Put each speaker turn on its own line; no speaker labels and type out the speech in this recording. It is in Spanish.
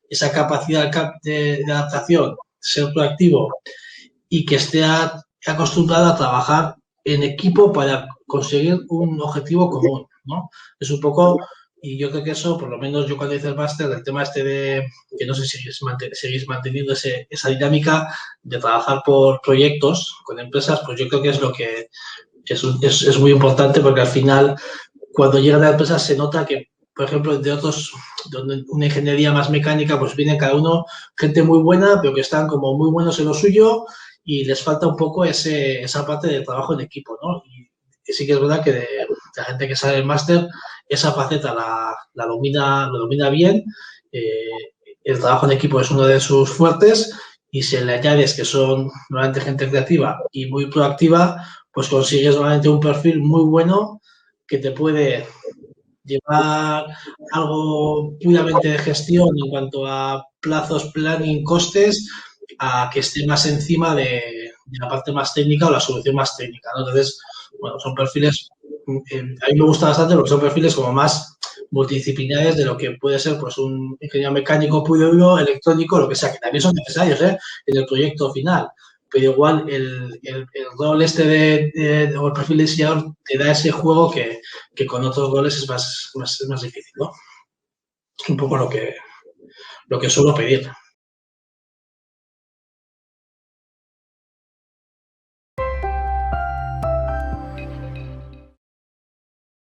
esa capacidad de adaptación, ser proactivo y que esté acostumbrado a trabajar en equipo para conseguir un objetivo común, ¿no? Es un poco, y yo creo que eso, por lo menos yo cuando hice el máster, el tema este de, que no sé si seguís manteniendo esa dinámica de trabajar por proyectos con empresas, pues yo creo que es lo que es muy importante porque al final, cuando llegan a empresas se nota que, por ejemplo, de otros, donde una ingeniería más mecánica, pues viene cada uno, gente muy buena, pero que están como muy buenos en lo suyo y les falta un poco esa parte de trabajo en equipo, ¿no? Y sí que es verdad que de la gente que sale del máster, esa faceta la domina bien, el trabajo en equipo es uno de sus fuertes y si le añades que son normalmente gente creativa y muy proactiva, pues consigues normalmente un perfil muy bueno que te puede llevar algo puramente de gestión en cuanto a plazos, planning, costes, a que esté más encima de la parte más técnica o la solución más técnica, ¿no? Entonces, bueno, son perfiles, a mí me gusta bastante porque son perfiles como más multidisciplinares de lo que puede ser pues un ingeniero mecánico puro, electrónico, lo que sea, que también son necesarios en el proyecto final. Pero igual el rol este o el perfil de diseñador te da ese juego que con otros roles es más difícil, ¿no? Es un poco lo que suelo pedir.